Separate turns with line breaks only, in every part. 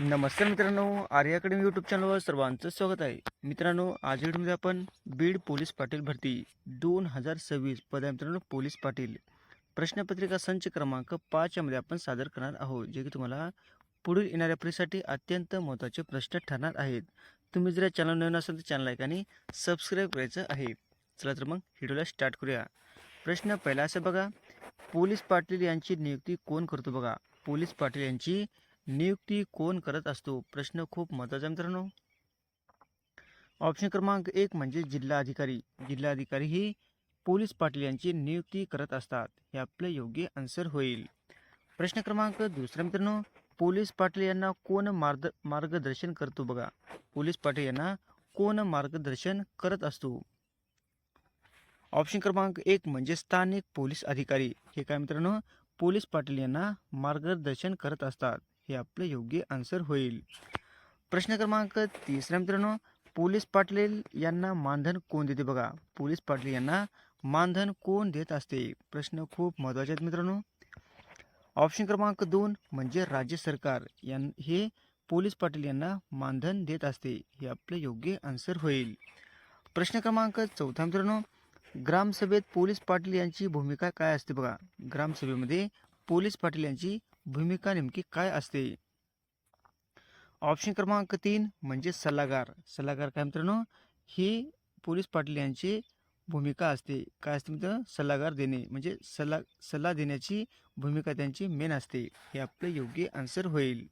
नमस्कार मित्रांनो, आर्य academy YouTube चॅनलवर सर्वांचं स्वागत आहे. मित्रांनो, आज व्हिडिओमध्ये आपण बीड पोलीस पाटील भरती 2026 पद आहे मित्रांनो. पोलीस पाटील प्रश्नपत्रिका संच क्रमांक 5 यामध्ये आपण सादर करणार आहोत, जे की तुम्हाला पुढील येणाऱ्या परीक्षेसाठी अत्यंत महत्त्वाचे प्रश्न ठरणार आहेत. तुम्ही जर या चॅनल नवीन असाल तर चॅनल लाईक आणि सबस्क्राईब करायचं आहे. चला तर मग व्हिडिओला स्टार्ट करूया. प्रश्न पहिला असं बघा, पोलीस पाटील यांची नियुक्ती कोण करतो? बघा, पोलीस पाटील यांची नियुक्ती कोण करत असतो? प्रश्न खूप महत्त्वाचा आहे मित्रांनो. ऑप्शन क्रमांक 1 म्हणजे जिल्हाधिकारी. जिल्हाधिकारी ही पोलीस पाटील यांची नियुक्ती करत असतात. हे आपले योग्य आन्सर होईल. प्रश्न क्रमांक दुसरा मित्रांनो, पोलीस पाटील यांना कोण मार्गदर्शन करतो? बघा, पोलीस पाटील यांना कोण मार्गदर्शन करत असतो? ऑप्शन क्रमांक 1 म्हणजे स्थानिक पोलीस अधिकारी. हे काय मित्रांनो, पोलीस पाटील यांना मार्गदर्शन करत असतात. हे आपले योग्य आन्सर होईल. प्रश्न क्रमांक तिसरा मित्रांनो, पोलीस पाटील यांना मानधन कोण देते? बघा, पोलीस पाटील यांना मानधन कोण देत असते? प्रश्न खूप महत्त्वाचे आहेत मित्रांनो. ऑप्शन क्रमांक 2 म्हणजे राज्य सरकार हे पोलीस पाटील यांना मानधन देत असते. हे आपले योग्य आन्सर होईल. प्रश्न क्रमांक चौथा मित्रांनो, ग्रामसभेत पोलीस पाटील यांची भूमिका काय असते? बघा, ग्रामसभेमध्ये पोलीस पाटील यांची भूमिका नेमकी काय असते? ऑप्शन क्रमांक 3 म्हणजे सल्लागार. सल्लागार काय मित्रांनो, ही पोलीस पाटील यांची भूमिका असते. काय असते मित्रांनो? सल्लागार देणे, म्हणजे सल्ला देण्याची भूमिका त्यांची मेन असते. हे आपले योग्य आन्सर होईल.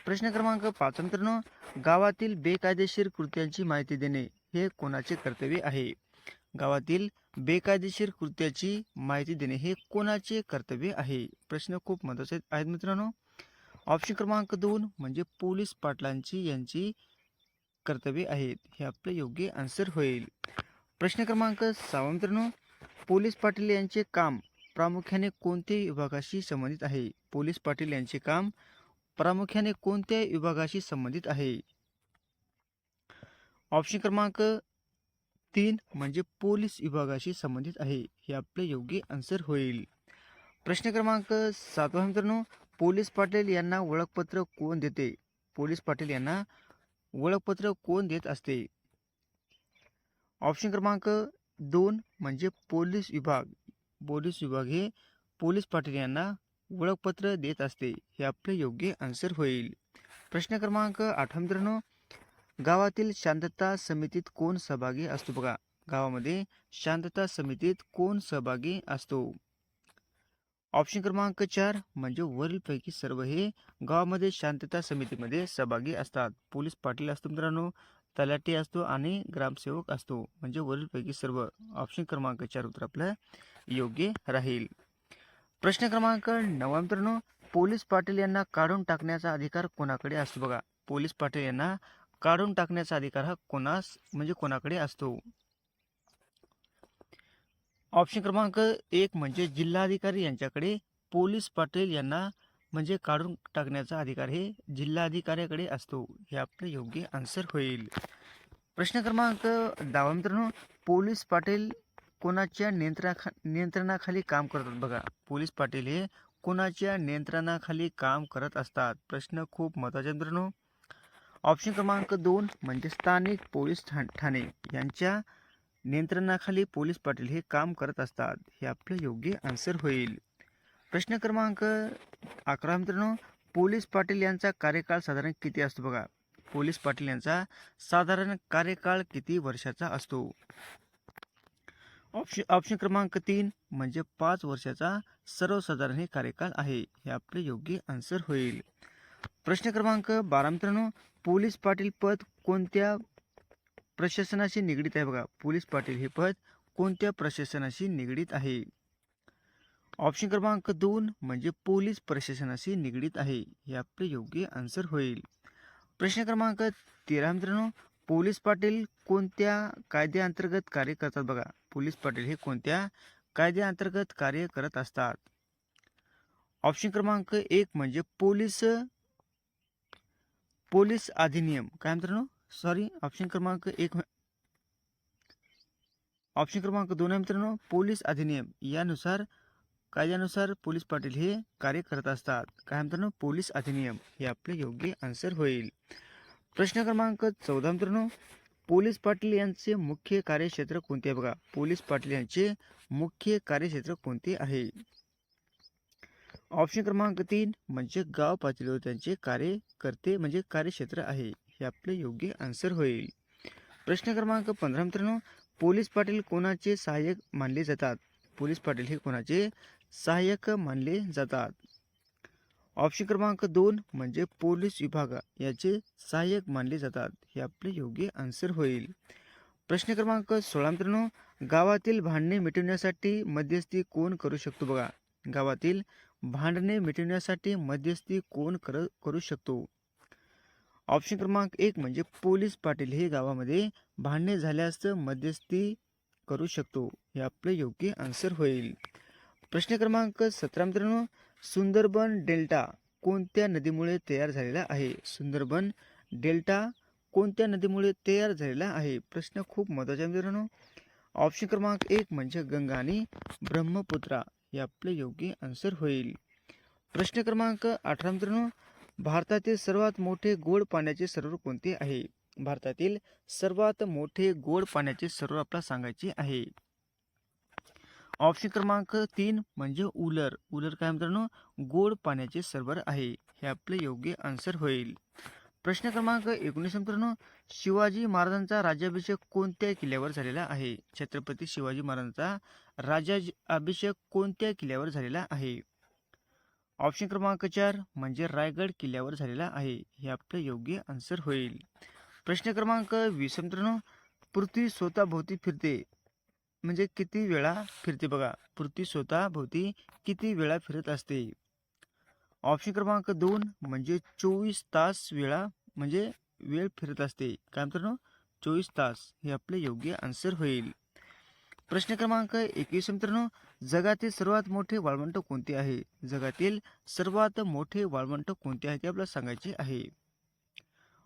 प्रश्न क्रमांक 5 मित्रांनो, गावातील बेकायदेशीर कृत्यांची माहिती देणे हे कोणाचे कर्तव्य आहे? गावातील बेकायदेशीर कृत्याची माहिती देणे हे कोणाचे कर्तव्य आहे? प्रश्न खूप महत्त्वाचे आहेत मित्रांनो. ऑप्शन क्रमांक 2 म्हणजे पोलीस पाटलांची यांची कर्तव्ये आहेत. हे आपले योग्य आन्सर होईल. प्रश्न क्रमांक 6 मित्रांनो, पोलीस पाटील यांचे काम प्रामुख्याने कोणत्या विभागाशी संबंधित आहे? पोलीस पाटील यांचे काम प्रामुख्याने कोणत्या विभागाशी संबंधित आहे? ऑप्शन क्रमांक 3 म्हणजे पोलीस विभागाशी संबंधित आहे. हे आपले योग्य आन्सर होईल. प्रश्न क्रमांक 7 मित्रांनो, पोलीस पाटील यांना ओळखपत्र कोण देते? पोलीस पाटील यांना ओळखपत्र कोण देत असते? ऑप्शन क्रमांक 2 म्हणजे पोलीस विभाग. पोलीस विभाग हे पोलीस पाटील यांना ओळखपत्र देत असते. हे आपले योग्य आन्सर होईल. प्रश्न क्रमांक 8 मित्रांनो, गावातील शांतता समितीत कोण सहभागी असतो? बघा, गावामध्ये शांतता समितीत कोण सहभागी असतो? ऑप्शन क्रमांक 4 म्हणजे वरीलपैकी सर्व हे गावामध्ये शांतता समितीमध्ये सहभागी असतात. पोलीस पाटील असतो मित्रांनो, तलाठी असतो आणि ग्रामसेवक असतो. म्हणजे वरीलपैकी सर्व. ऑप्शन क्रमांक 4 उत्तर आपलं योग्य राहील. प्रश्न क्रमांक 9 मित्रांनो, पोलीस पाटील यांना काढून टाकण्याचा अधिकार कोणाकडे असतो? बघा, पोलीस पाटील यांना काढून टाकण्याचा अधिकार हा कोणाकडे असतो? ऑप्शन क्रमांक 1 म्हणजे जिल्हाधिकारी यांच्याकडे पोलीस पाटील यांना म्हणजे काढून टाकण्याचा अधिकार हे जिल्हाधिकाऱ्याकडे असतो. हे आपले योग्य आन्सर होईल. प्रश्न क्रमांक 10 मित्रांनो, पोलीस पाटील कोणाच्या नियंत्रणाखाली काम करतात? बघा, पोलीस पाटील हे कोणाच्या नियंत्रणाखाली काम करत असतात? प्रश्न खूप महत्त्वाचे मित्रांनो. ऑप्शन क्रमांक 2 म्हणजे स्थानिक पोलीस ठाणे यांच्या नियंत्रणाखाली पोलीस पाटील हे काम करत असतात. हे आपले योग्य आन्सर होईल. प्रश्न क्रमांक 11 मित्रांनो, पोलीस पाटील यांचा कार्यकाळ साधारण किती असतो? बघा, पोलीस पाटील यांचा साधारण कार्यकाळ किती वर्षाचा असतो? ऑप्शन क्रमांक 3 म्हणजे 5 वर्षाचा सर्वसाधारण हे कार्यकाळ आहे. हे आपले योग्य आन्सर होईल. प्रश्न क्रमांक 12 मित्रांनो, पोलीस पाटील पद कोणत्या प्रशासनाशी निगडीत आहे? बघा, पोलीस पाटील हे पद कोणत्या प्रशासनाशी निगडीत आहे? ऑप्शन क्रमांक 2 म्हणजे पोलीस प्रशासनाशी निगडीत आहे. हे आपले योग्य आन्सर होईल. प्रश्न क्रमांक 13 मित्रांनो, पोलीस पाटील कोणत्या कायद्याअंतर्गत कार्य करतात? बघा, पोलीस पाटील हे कोणत्या कायद्याअंतर्गत कार्य करत असतात? ऑप्शन क्रमांक 1 म्हणजे पोलीस अधिनियम. काय मित्रांनो, सॉरी, ऑप्शन क्रमांक 2 आहे मित्रांनो, पोलीस अधिनियम यानुसार कायद्यानुसार पोलीस पाटील हे कार्य करत असतात? काय मित्रांनो, पोलीस अधिनियम हे आपले योग्य आन्सर होईल. प्रश्न क्रमांक 14 मित्रांनो, पोलीस पाटील यांचे मुख्य कार्यक्षेत्र कोणते आहे बघा. पोलीस पाटील यांचे मुख्य कार्यक्षेत्र कोणते आहे? ऑप्शन क्रमांक 3 म्हणजे गाव पातळीवर त्यांचे कार्यकर्ते म्हणजे कार्यक्षेत्र आहे. हे आपले योग्य आन्सर होईल. प्रश्न क्रमांक 15 मित्रांनो, पोलीस पाटील कोणाचे सहाय्यक मानले जातात? पोलीस पाटील हे कोणाचे सहाय्यक मानले जातात? ऑप्शन क्रमांक 2 म्हणजे पोलीस विभाग याचे सहाय्यक मानले जातात. हे आपले योग्य आन्सर होईल. प्रश्न क्रमांक 16 मित्रांनो, गावातील भांडणे मिटवण्यासाठी मध्यस्थी कोण करू शकतो बघा. गावातील भांडणे मिटवण्यासाठी मध्यस्थी कोण करू शकतो? ऑप्शन क्रमांक 1 म्हणजे पोलीस पाटील हे गावामध्ये भांडणे झाल्यास मध्यस्थी करू शकतो. हे आपले योग्य आन्सर होईल. प्रश्न क्रमांक 17 मित्रांनो, सुंदरबन डेल्टा कोणत्या नदीमुळे तयार झालेला आहे? सुंदरबन डेल्टा कोणत्या नदीमुळे तयार झालेला आहे? प्रश्न खूप महत्त्वाचा आहे मित्रांनो. ऑप्शन क्रमांक 1 म्हणजे गंगा आणि ब्रह्मपुत्रा. हे आपले योग्य आन्सर होईल. प्रश्न क्रमांक 18 मित्रांनो, भारतातील सर्वात मोठे गोड पाण्याचे सरोवर कोणते आहे? भारतातील सर्वात मोठे गोड पाण्याचे सरोवर आपल्याला सांगायचे आहे. ऑप्शन क्रमांक 3 म्हणजे उलर. उलर काय मित्रांनो, गोड पाण्याचे सरोवर आहे. हे आपले योग्य आन्सर होईल. प्रश्न क्रमांक 19 मित्रांनो, शिवाजी महाराजांचा राज्याभिषेक कोणत्या किल्ल्यावर झालेला आहे? छत्रपती शिवाजी महाराजांचा राज्याभिषेक कोणत्या किल्ल्यावर झालेला आहे? ऑप्शन क्रमांक 4 म्हणजे रायगड किल्ल्यावर झालेला आहे. हे आपले योग्य आन्सर होईल. प्रश्न क्रमांक 20 मित्रांनो, पृथ्वी स्वतःभोवती फिरते म्हणजे किती वेळा फिरते बघा. पृथ्वी स्वतःभोवती किती वेळा फिरत असते? ऑप्शन क्रमांक 2 म्हणजे 24 तास वेळ फिरत असते. काय मित्रांनो, 24 तास. हे आपले योग्य आन्सर होईल. प्रश्न क्रमांक 21 मित्रांनो, जगातील सर्वात मोठे वाळवंट कोणते आहे? जगातील सर्वात मोठे वाळवंट कोणते आहे ते आपल्याला सांगायचे आहे.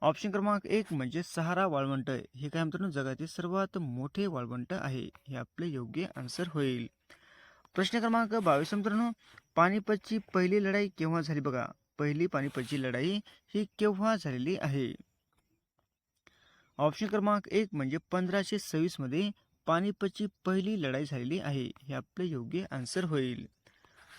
ऑप्शन क्रमांक 1 म्हणजे सहारा वाळवंट. हे काय मित्रांनो, जगातील सर्वात मोठे वाळवंट आहे. हे आपले योग्य आन्सर होईल. प्रश्न क्रमांक 22 मित्रांनो, पानिपतची पहिली लढाई केव्हा झाली बघा. पहिली पानिपतची लढाई ही केव्हा झालेली आहे? ऑप्शन क्रमांक 1 म्हणजे 1526 मध्ये पानिपतची पहिली लढाई झालेली आहे. हे आपले योग्य आन्सर होईल.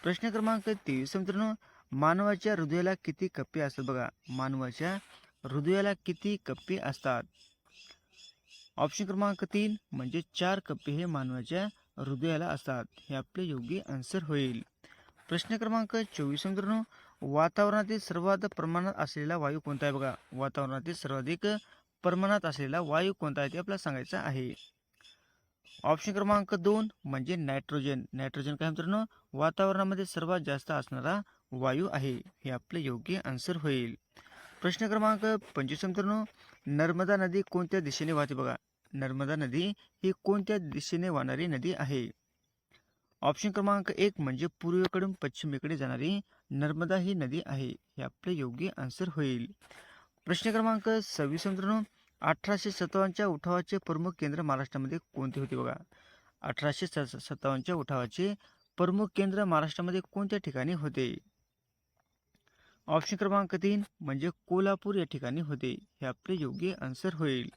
प्रश्न क्रमांक 23 मित्रांनो, मानवाच्या हृदयाला किती कप्पे असतात बघा. मानवाच्या हृदयाला किती कप्पे असतात? ऑप्शन क्रमांक 3 म्हणजे 4 कप्पे हे मानवाच्या हृदयाला असतात. हे आपले योग्य आन्सर होईल. प्रश्न क्रमांक 24 मित्रांनो, वातावरणातील सर्वात प्रमाणात असलेला वायू कोणता आहे बघा. वातावरणातील सर्वाधिक प्रमाणात असलेला वायू कोणता आहे ते आपल्याला सांगायचा आहे. ऑप्शन क्रमांक 2 म्हणजे नायट्रोजन. नायट्रोजन काय मित्रांनो, वातावरणामध्ये सर्वात जास्त असणारा वायू आहे. हे आपले योग्य आन्सर होईल. प्रश्न क्रमांक 25 मित्रांनो, नर्मदा नदी कोणत्या दिशेने वाहते बघा. नर्मदा नदी ही कोणत्या दिशेने वाहणारी नदी आहे? ऑप्शन क्रमांक 1 म्हणजे पूर्वेकडून पश्चिमेकडे जाणारी नर्मदा ही नदी आहे. हे आपले योग्य आन्सर होईल. प्रश्न क्रमांक 26 मित्रांनो, 1857च्या उठावाचे प्रमुख केंद्र महाराष्ट्रामध्ये कोणते होते बघा. 1857च्या उठावाचे प्रमुख केंद्र महाराष्ट्रामध्ये कोणत्या ठिकाणी होते? ऑप्शन क्रमांक 3 म्हणजे कोल्हापूर या ठिकाणी होते. हे आपले योग्य आन्सर होईल.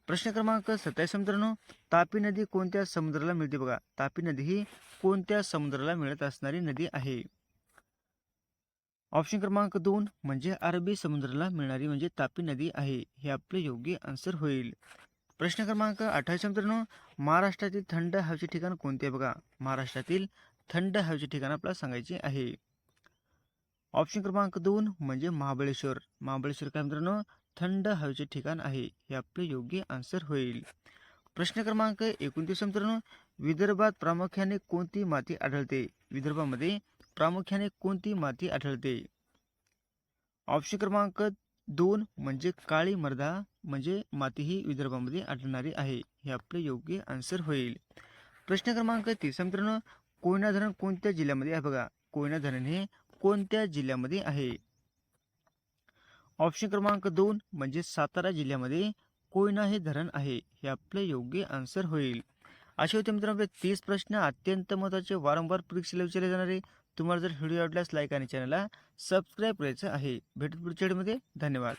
प्रश्न क्रमांक 27 मित्रांनो, तापी नदी कोणत्या समुद्राला मिळते बघा. तापी नदी ही कोणत्या समुद्राला मिळत असणारी नदी आहे? ऑप्शन क्रमांक 2 म्हणजे अरबी समुद्राला मिळणारी म्हणजे तापी नदी आहे. हे आपले योग्य आन्सर होईल. प्रश्न क्रमांक 28 मित्रांनो, महाराष्ट्रातील थंड हवेचे ठिकाण कोणते बघा. महाराष्ट्रातील थंड हवेचे ठिकाण आपल्याला सांगायचे आहे. ऑप्शन क्रमांक 2 म्हणजे महाबळेश्वर. महाबळेश्वर काय मित्रांनो, थंड हवेचे ठिकाण आहे. हे आपले योग्य आन्सर होईल. प्रश्न क्रमांक 29 मित्रांनो, विदर्भात प्रामुख्याने कोणती माती आढळते. विदर्भामध्ये प्रामुख्याने कोणती माती आढळते? ऑप्शन क्रमांक 2 म्हणजे काळी मृदा म्हणजे माती ही विदर्भामध्ये आढळणारी आहे. हे आपले योग्य आन्सर होईल. प्रश्न क्रमांक 30 मित्रांनो, कोयना धरण कोणत्या जिल्ह्यामध्ये आहे बघा. कोयना धरण हे कोणत्या जिल्ह्यामध्ये आहे? ऑप्शन क्रमांक 2 म्हणजे सातारा जिल्ह्यामध्ये कोयना हे धरण आहे. हे आपले योग्य आन्सर होईल. असे होते मित्रांनो आपले 30 प्रश्न अत्यंत महत्त्वाचे वारंवार परीक्षेला विचारले जाणारे. तुम्हाला जर व्हिडिओ आवडल्यास लाईक आणि चॅनलला सबस्क्राईब करायचं आहे. भेटू पुढच्या व्हिडिओमध्ये. धन्यवाद.